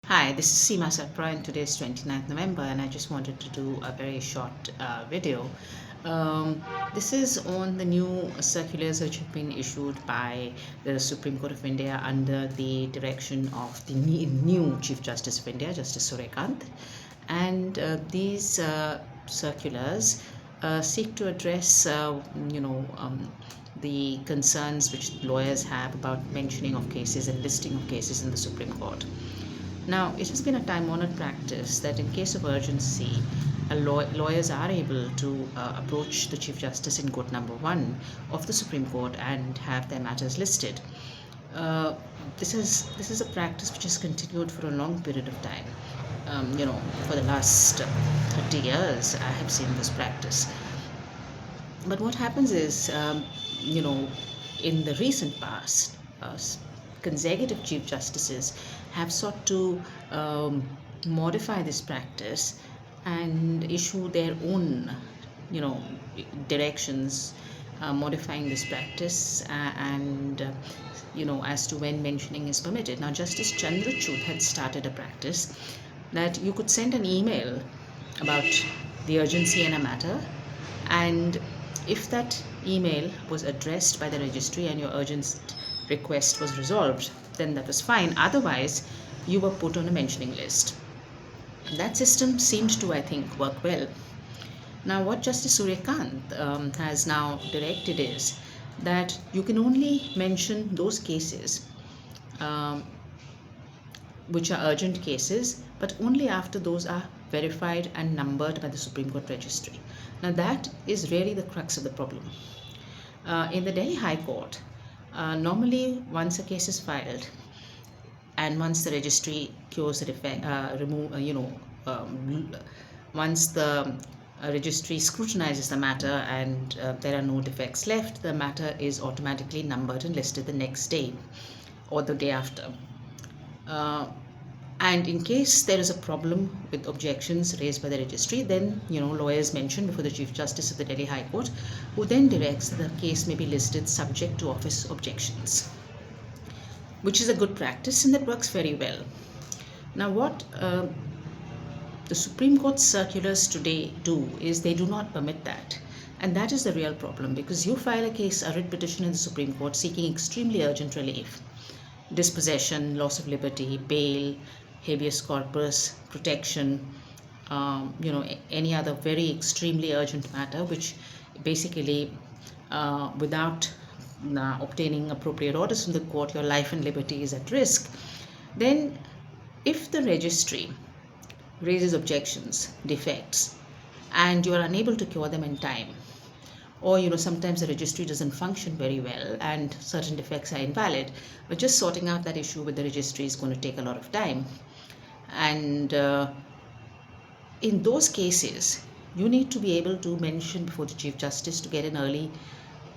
Hi, this is Seema Sapra and today is 29th November and I just wanted to do a very short video. This is on the new circulars which have been issued by the Supreme Court of India under the direction of the new Chief Justice of India, Justice Suryakant. And these circulars seek to address, the concerns which lawyers have about mentioning of cases and listing of cases in the Supreme Court. Now, it has been a time honored practice that in case of urgency, lawyers are able to approach the Chief Justice in Court number 1 of the Supreme Court and have their matters listed. Uh, this is a practice which has continued for a long period of time. For the last 30 years, I have seen this practice. But what happens is, in the recent past, consecutive chief justices have sought to modify this practice and issue their own, you know, directions, modifying this practice as to when mentioning is permitted. Now, Justice Chandrachud had started a practice that you could send an email about the urgency in a matter, and if that email was addressed by the registry and your urgent request was resolved, then that was fine. Otherwise, you were put on a mentioning list. That system seemed to, I think, work well. Now, what Justice Suryakant has now directed is that you can only mention those cases um, which are urgent cases, but only after those are verified and numbered by the Supreme Court registry. Now, that is really the crux of the problem. In the Delhi High Court, normally once a case is filed and once the registry cures the defect, once the registry scrutinizes the matter and there are no defects left, the matter is automatically numbered and listed the next day or the day after. Uh, and in case there is a problem with objections raised by the registry, then lawyers mention before the Chief Justice of the Delhi High Court, who then directs that the case may be listed subject to office objections, which is a good practice and that works very well. Now, what the Supreme Court circulars today do is they do not permit that. And that is the real problem, because you file a case, a writ petition in the Supreme Court seeking extremely urgent relief, dispossession, loss of liberty, bail, habeas corpus, protection, any other very extremely urgent matter, which basically, without obtaining appropriate orders from the court, your life and liberty is at risk. Then, if the registry raises objections, defects, and you are unable to cure them in time, or sometimes the registry doesn't function very well and certain defects are invalid, but just sorting out that issue with the registry is going to take a lot of time. And in those cases, you need to be able to mention before the Chief Justice to get an early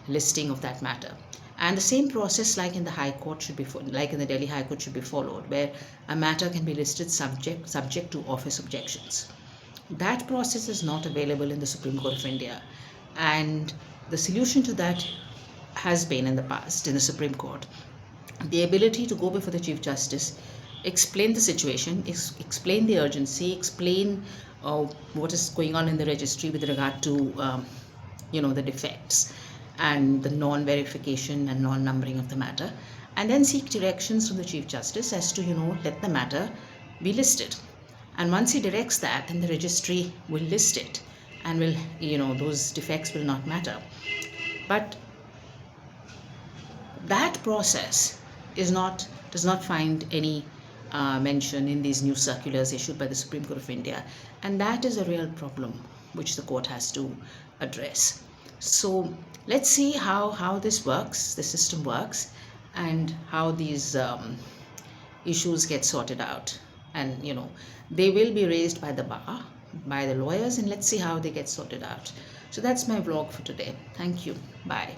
listing of that matter. And the same process, like in the High Court, like in the Delhi High Court, should be followed, where a matter can be listed subject to office objections. That process is not available in the Supreme Court of India, and the solution to that has been in the past in the Supreme Court the ability to go before the Chief Justice, explain the situation, explain the urgency, explain what is going on in the registry with regard to the defects and the non-verification and non-numbering of the matter, and then seek directions from the Chief Justice as to let the matter be listed. And once he directs that, then the registry will list it, and those defects will not matter. But that process does not find any mention in these new circulars issued by the Supreme Court of India, and that is a real problem which the court has to address. So let's see how this system works, and how these issues get sorted out. And they will be raised by the bar, by the lawyers, and let's see how they get sorted out. So that's my vlog for today. Thank you. Bye.